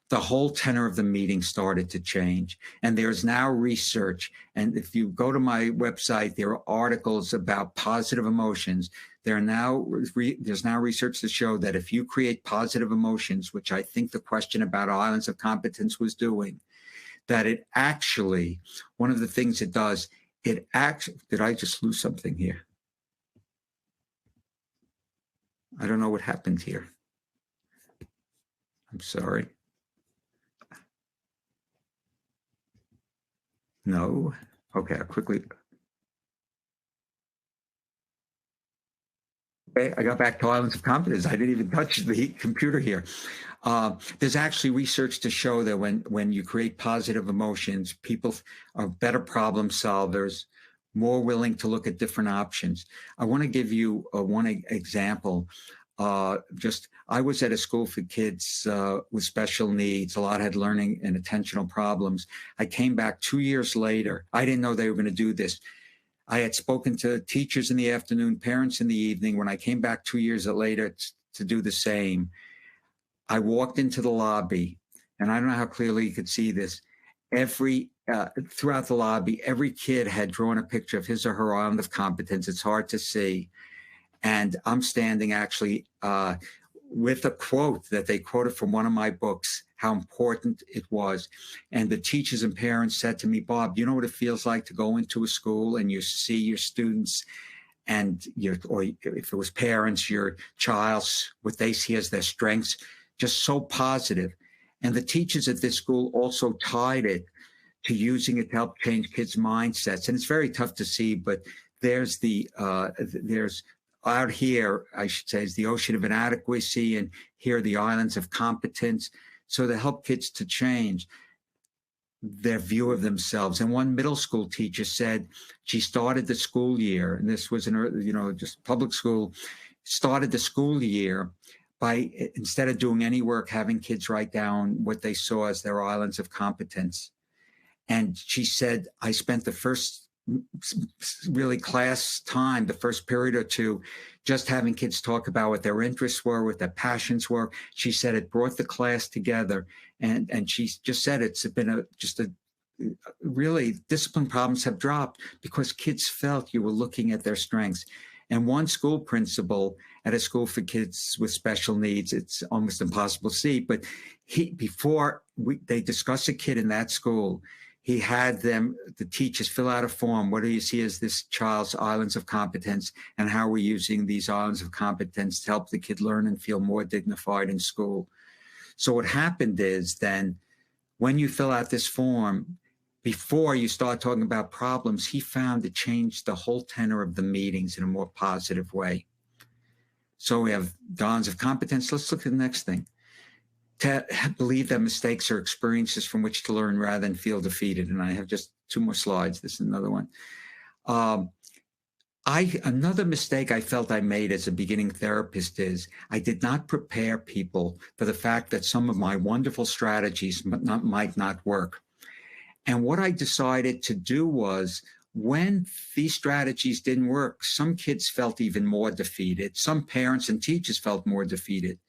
The whole tenor of the meeting started to change. And there's now research. And if you go to my website, there are articles about positive emotions. There's now research to show that if you create positive emotions, which I think the question about islands of competence was doing, that it actually, one of the things it does, it acts, did I just lose something here? I don't know what happened here. I'm sorry. No. Okay, I'll quickly. Okay, I got back to islands of competence. I didn't even touch the computer here. There's actually research to show that when you create positive emotions, people are better problem solvers, more willing to look at different options. I want to give you one example. I was at a school for kids with special needs. A lot had learning and attentional problems. I came back 2 years later. I didn't know they were going to do this. I had spoken to teachers in the afternoon, parents in the evening. When I came back 2 years later to do the same, I walked into the lobby, and I don't know how clearly you could see this. Throughout the lobby, every kid had drawn a picture of his or her island of competence. It's hard to see. And I'm standing actually with a quote that they quoted from one of my books, how important it was. And the teachers and parents said to me, Bob, you know what it feels like to go into a school and you see your students and or if it was parents, your child's, what they see as their strengths, just so positive. And the teachers at this school also tied it to using it to help change kids' mindsets. And it's very tough to see, but there's out here, I should say, is the ocean of inadequacy, and here are the islands of competence. So to help kids to change their view of themselves. And one middle school teacher said she started the school year, and this was just public school, started the school year by, instead of doing any work, having kids write down what they saw as their islands of competence. And she said, I spent the first really class time, the first period or two, just having kids talk about what their interests were, what their passions were. She said it brought the class together. And she just said it's been really, discipline problems have dropped because kids felt you were looking at their strengths. And one school principal at a school for kids with special needs, it's almost impossible to see, but before they discuss a kid in that school, he had the teachers fill out a form. What do you see as this child's islands of competence, and how are we using these islands of competence to help the kid learn and feel more dignified in school? So what happened is then, when you fill out this form, before you start talking about problems, he found it changed the whole tenor of the meetings in a more positive way. So we have islands of competence. Let's look at the next thing. to believe that mistakes are experiences from which to learn rather than feel defeated. And I have just 2 more slides. This is another one. Another mistake I felt I made as a beginning therapist is I did not prepare people for the fact that some of my wonderful strategies might not work. And what I decided to do was, when these strategies didn't work, some kids felt even more defeated. Some parents and teachers felt more defeated.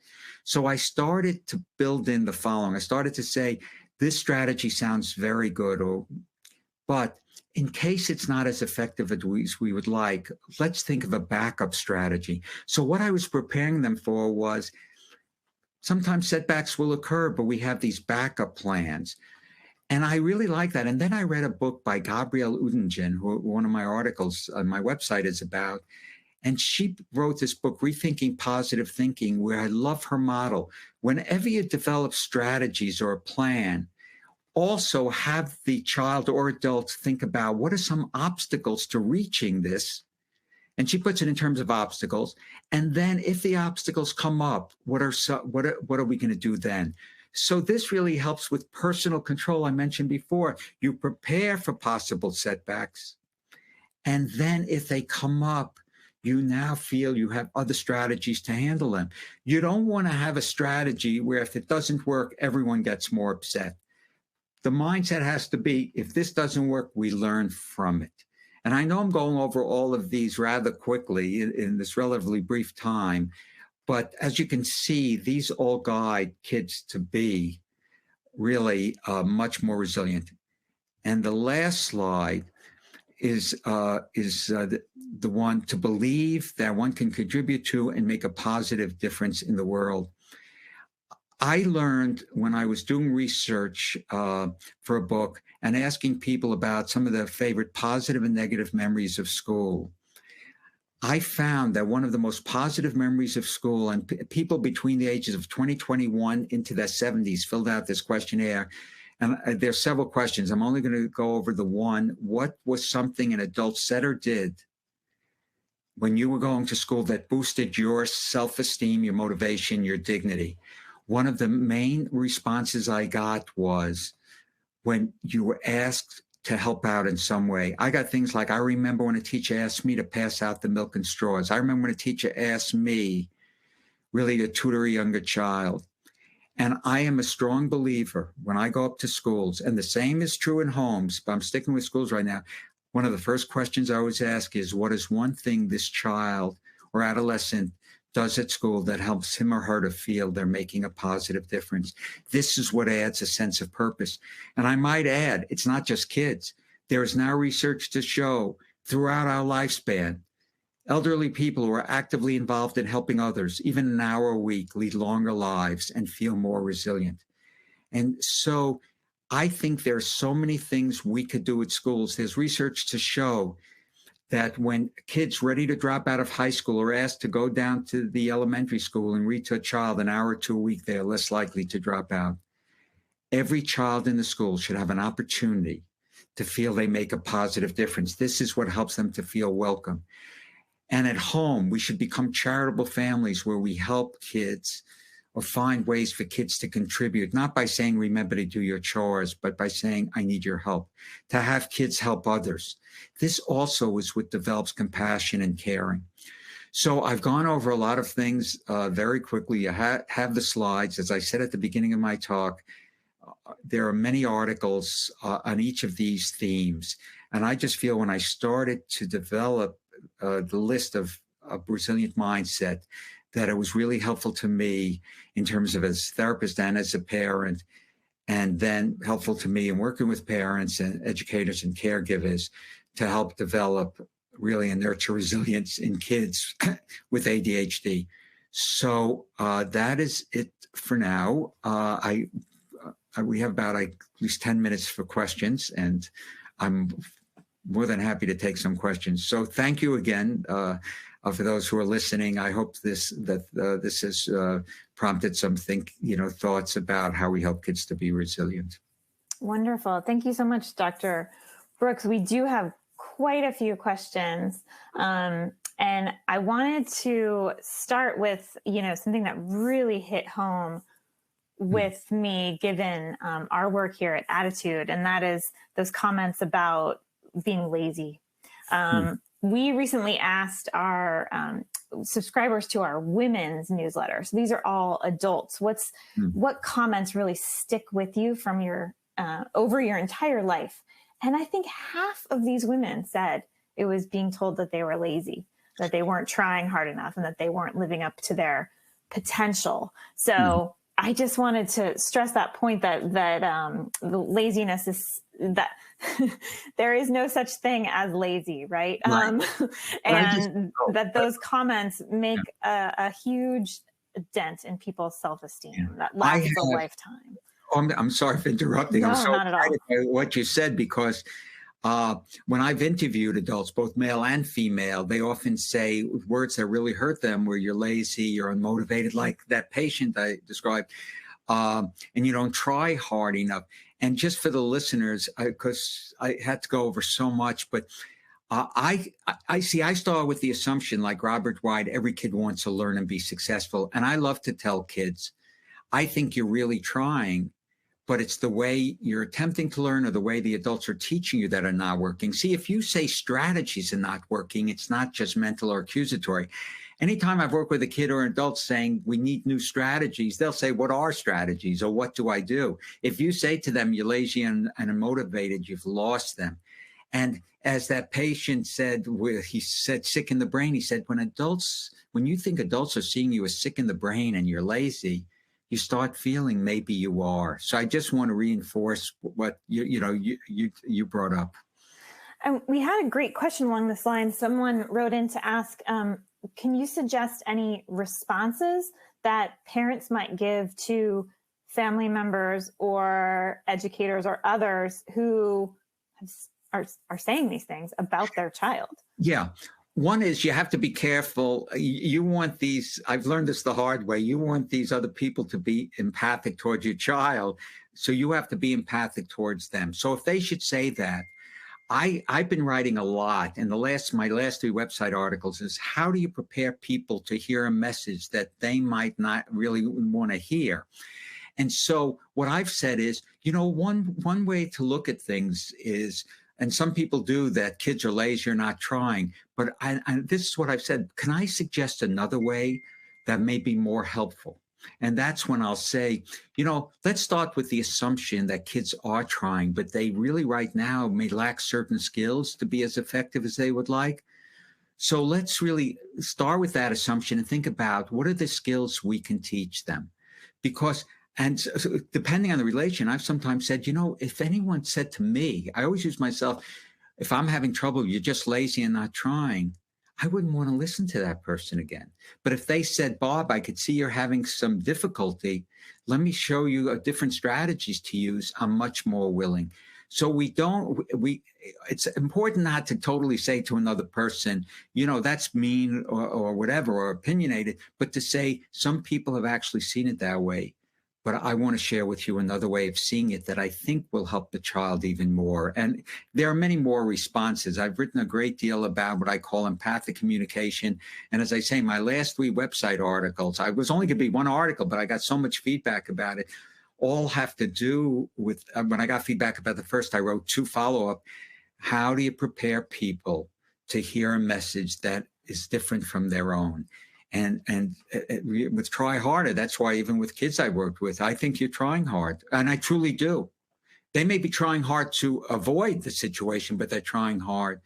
So I started to build in the following. I started to say, this strategy sounds very good, but in case it's not as effective as we would like, let's think of a backup strategy. So what I was preparing them for was, sometimes setbacks will occur, but we have these backup plans. And I really like that. And then I read a book by Gabrielle Udingen, who one of my articles on my website is about. And she wrote this book, Rethinking Positive Thinking, where I love her model. Whenever you develop strategies or a plan, also have the child or adult think about, what are some obstacles to reaching this? And she puts it in terms of obstacles. And then if the obstacles come up, what are we going to do then? So this really helps with personal control. I mentioned before, you prepare for possible setbacks. And then if they come up, you now feel you have other strategies to handle them. You don't want to have a strategy where if it doesn't work, everyone gets more upset. The mindset has to be, if this doesn't work, we learn from it. And I know I'm going over all of these rather quickly in this relatively brief time, but as you can see, these all guide kids to be really much more resilient. And the last slide is the one to believe that one can contribute to and make a positive difference in the world. I learned when I was doing research for a book and asking people about some of their favorite positive and negative memories of school. I found that one of the most positive memories of school, and people between the ages of 21 into their 70s filled out this questionnaire. And there's several questions. I'm only going to go over the one. What was something an adult said or did when you were going to school that boosted your self-esteem, your motivation, your dignity? One of the main responses I got was when you were asked to help out in some way. I got things like, I remember when a teacher asked me to pass out the milk and straws. I remember when a teacher asked me really to tutor a younger child. And I am a strong believer when I go up to schools, and the same is true in homes, but I'm sticking with schools right now. One of the first questions I always ask is, what is one thing this child or adolescent does at school that helps him or her to feel they're making a positive difference? This is what adds a sense of purpose. And I might add, it's not just kids. There is now research to show throughout our lifespan, elderly people who are actively involved in helping others, even an hour a week, lead longer lives and feel more resilient. And so I think there are so many things we could do at schools. There's research to show that when kids ready to drop out of high school are asked to go down to the elementary school and read to a child an hour or two a week, they are less likely to drop out. Every child in the school should have an opportunity to feel they make a positive difference. This is what helps them to feel welcome. And at home, we should become charitable families where we help kids or find ways for kids to contribute, not by saying, remember to do your chores, but by saying, I need your help, to have kids help others. This also is what develops compassion and caring. So I've gone over a lot of things very quickly. You have the slides. As I said at the beginning of my talk, there are many articles on each of these themes. And I just feel when I started to develop the list of a resilient mindset, that it was really helpful to me in terms of as a therapist and as a parent, and then helpful to me in working with parents and educators and caregivers to help develop really and nurture resilience in kids with ADHD. So that is it for now. We have about at least 10 minutes for questions, and I'm more than happy to take some questions. So thank you again for those who are listening. I hope this has prompted some thoughts about how we help kids to be resilient. Wonderful. Thank you so much, Dr. Brooks. We do have quite a few questions. And I wanted to start with, something that really hit home with me, given our work here at ADDitude, and that is those comments about being lazy. We recently asked our subscribers to our women's newsletter. So these are all adults. What comments really stick with you from your over your entire life? And I think half of these women said it was being told that they were lazy, that they weren't trying hard enough, and that they weren't living up to their potential. So I just wanted to stress that point that the laziness is that there is no such thing as lazy, right? And that those comments make a huge dent in people's self-esteem that lasts a lifetime. I'm sorry for interrupting. No, I'm so not at all. excited by what you said, because when I've interviewed adults, both male and female, they often say words that really hurt them, where you're lazy, you're unmotivated, like that patient I described, and you don't try hard enough. And just for the listeners, because I had to go over so much, but I start with the assumption, like Robert White, every kid wants to learn and be successful. And I love to tell kids, I think you're really trying, but it's the way you're attempting to learn or the way the adults are teaching you that are not working. See, if you say strategies are not working, it's not just mental or accusatory. Anytime I've worked with a kid or an adult saying we need new strategies, they'll say, what are strategies, or what do I do? If you say to them, you're lazy and unmotivated, you've lost them. And as that patient said, he said sick in the brain, he said, when you think adults are seeing you as sick in the brain and you're lazy, you start feeling maybe you are. So I just want to reinforce what you brought up. And we had a great question along this line. Someone wrote in to ask, can you suggest any responses that parents might give to family members or educators or others who are saying these things about their child? Yeah. One is you have to be careful. You want these, I've learned this the hard way, you want these other people to be empathic towards your child. So you have to be empathic towards them. So if they should say that, I've been writing a lot, and my last 3 website articles is how do you prepare people to hear a message that they might not really want to hear? And so what I've said is, one way to look at things is, and some people do that, kids are lazy or not trying, but this is what I've said, can I suggest another way that may be more helpful? And that's when I'll say, let's start with the assumption that kids are trying, but they really right now may lack certain skills to be as effective as they would like. So let's really start with that assumption and think about what are the skills we can teach them? And depending on the relation, I've sometimes said, if anyone said to me, I always use myself, if I'm having trouble, you're just lazy and not trying, I wouldn't want to listen to that person again. But if they said, Bob, I could see you're having some difficulty, let me show you different strategies to use, I'm much more willing. So it's important not to totally say to another person, that's mean or whatever, or opinionated, but to say some people have actually seen it that way. But I want to share with you another way of seeing it that I think will help the child even more. And there are many more responses. I've written a great deal about what I call empathic communication. And as I say, my last 3 website articles, I was only going to be one article, but I got so much feedback about it, all have to do with, when I got feedback about the first, I wrote 2 follow-up. How do you prepare people to hear a message that is different from their own? And with try harder, that's why even with kids I worked with, I think you're trying hard. And I truly do. They may be trying hard to avoid the situation, but they're trying hard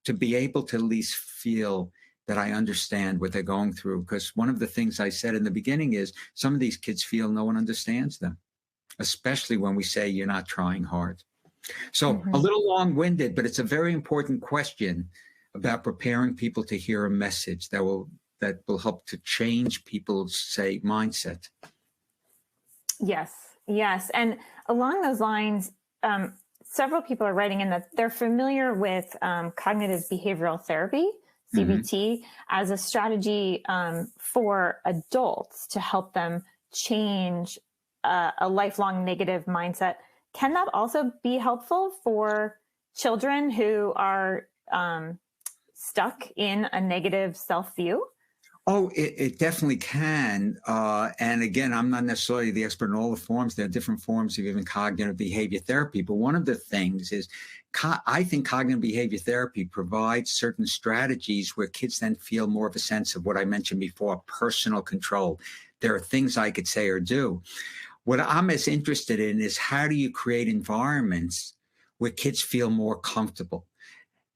to be able to at least feel that I understand what they're going through. Because one of the things I said in the beginning is some of these kids feel no one understands them, especially when we say you're not trying hard. So a little long-winded, but it's a very important question about preparing people to hear a message that will help to change people's, say, mindset. Yes. And along those lines, several people are writing in that they're familiar with cognitive behavioral therapy, CBT, as a strategy for adults to help them change a lifelong negative mindset. Can that also be helpful for children who are stuck in a negative self-view? Oh, it definitely can. And again, I'm not necessarily the expert in all the forms. There are different forms of even cognitive behavior therapy. But one of the things is, I think cognitive behavior therapy provides certain strategies where kids then feel more of a sense of what I mentioned before, personal control. There are things I could say or do. What I'm as interested in is, how do you create environments where kids feel more comfortable?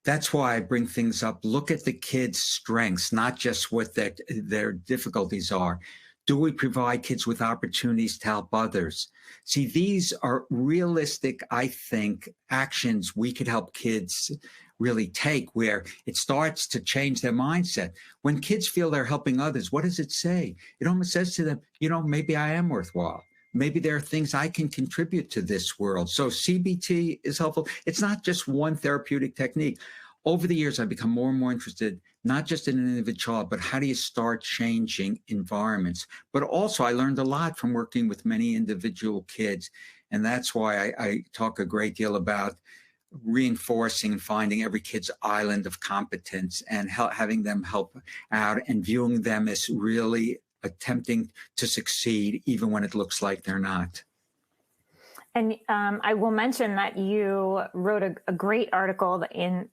That's why I bring things up. Look at the kids' strengths, not just what their difficulties are. Do we provide kids with opportunities to help others? See, these are realistic, I think, actions we could help kids really take, where it starts to change their mindset. When kids feel they're helping others, what does it say? It almost says to them, maybe I am worthwhile. Maybe there are things I can contribute to this world. So CBT is helpful. It's not just one therapeutic technique. Over the years, I've become more and more interested, not just in an individual child, but how do you start changing environments? But also, I learned a lot from working with many individual kids. And that's why I talk a great deal about reinforcing and finding every kid's island of competence and having them help out and viewing them as really attempting to succeed, even when it looks like they're not. And I will mention that you wrote a great article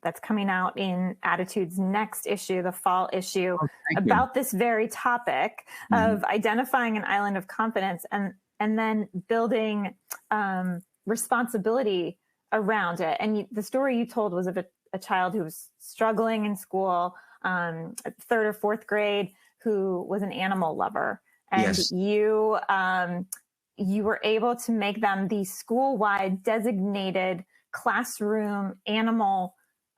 that's coming out in ADDitude's next issue, the fall issue, about this very topic of identifying an island of competence and then building responsibility around it. And the story you told was of a child who was struggling in school, third or fourth grade, who was an animal lover. And yes. You were able to make them the school-wide designated classroom animal.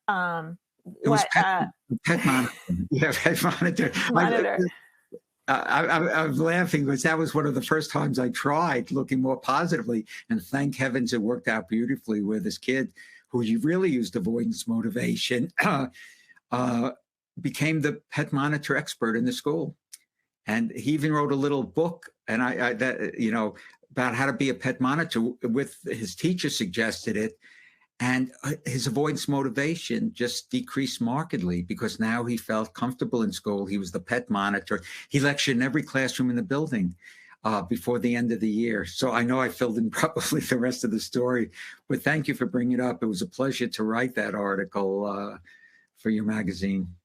It was pet monitor. Yeah, pet monitor. I'm laughing because that was one of the first times I tried looking more positively. And thank heavens it worked out beautifully, where this kid who you really used avoidance motivation became the pet monitor expert in the school. And he even wrote a little book, and about how to be a pet monitor. With his teacher suggested it, and his avoidance motivation just decreased markedly because now he felt comfortable in school. He was the pet monitor. He lectured in every classroom in the building before the end of the year. So I know I filled in probably the rest of the story, but thank you for bringing it up. It was a pleasure to write that article for your magazine.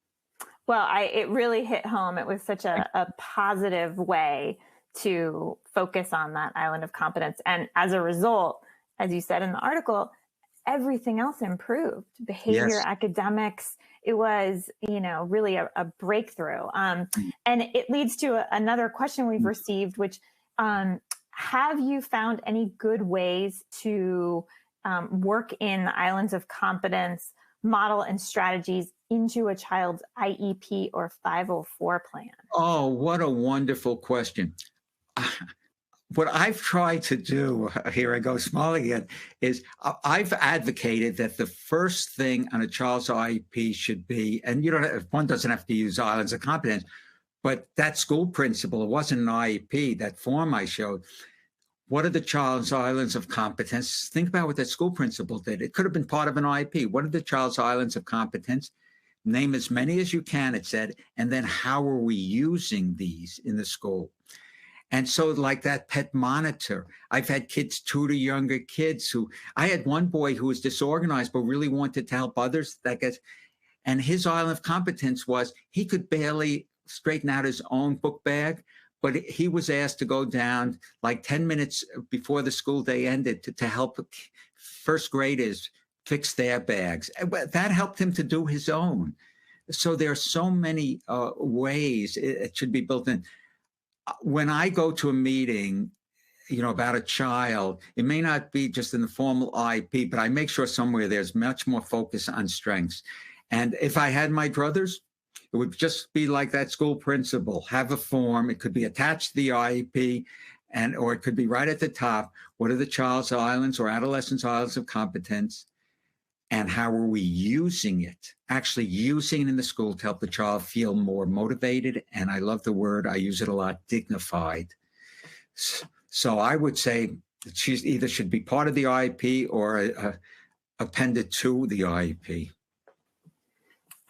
Well, it really hit home. It was such a positive way to focus on that island of competence. And as a result, as you said in the article, everything else improved. Behavior, yes. Academics. It was, really a breakthrough. And it leads to another question we've received, which have you found any good ways to work in the islands of competence model and strategies into a child's IEP or 504 plan? Oh, what a wonderful question. What I've tried to do, here I go smiling again, is I've advocated that the first thing on a child's IEP should be, and one doesn't have to use islands of competence, but that school principal, it wasn't an IEP, that form I showed. What are the child's islands of competence? Think about what that school principal did. It could have been part of an IEP. What are the child's islands of competence? Name as many as you can, it said, and then how are we using these in the school? And so like that pet monitor, I've had kids tutor younger kids I had one boy who was disorganized, but really wanted to help others. And his island of competence was he could barely straighten out his own book bag, but he was asked to go down like 10 minutes before the school day ended to help first graders fix their bags. That helped him to do his own. So there are so many ways it should be built in. When I go to a meeting, about a child, it may not be just in the formal IEP, but I make sure somewhere there's much more focus on strengths. And if I had my druthers, it would just be like that school principal, have a form. It could be attached to the IEP, or it could be right at the top. What are the child's islands or adolescent's islands of competence? And how are we using it? Actually using it in the school to help the child feel more motivated. And I love the word, I use it a lot, dignified. So I would say that she either should be part of the IEP or appended to the IEP.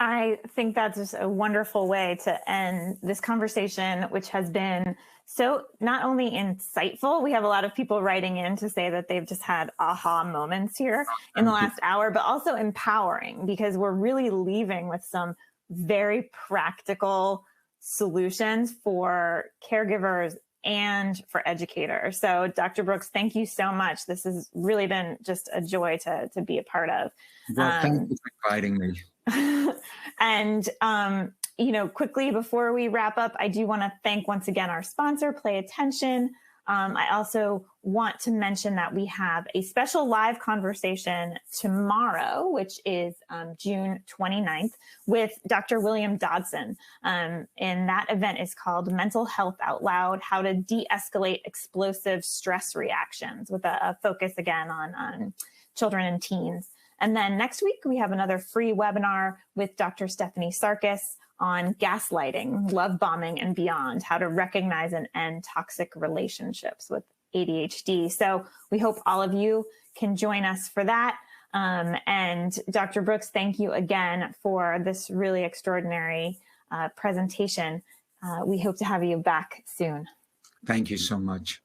I think that's just a wonderful way to end this conversation, which has been so not only insightful, we have a lot of people writing in to say that they've just had aha moments here in the Thank you. last hour, but also empowering because we're really leaving with some very practical solutions for caregivers and for educators. So, Dr. Brooks, thank you so much. This has really been just a joy to be a part of. Well, thank you for inviting me. And, quickly before we wrap up, I do want to thank once again our sponsor, Play Attention. I also want to mention that we have a special live conversation tomorrow, which is June 29th, with Dr. William Dodson. And that event is called Mental Health Out Loud, How to De-Escalate Explosive Stress Reactions, with a focus again on children and teens. And then next week, we have another free webinar with Dr. Stephanie Sarkis on gaslighting, love bombing, and beyond, how to recognize and end toxic relationships with ADHD. So we hope all of you can join us for that. And Dr. Brooks, thank you again for this really extraordinary presentation. We hope to have you back soon. Thank you so much.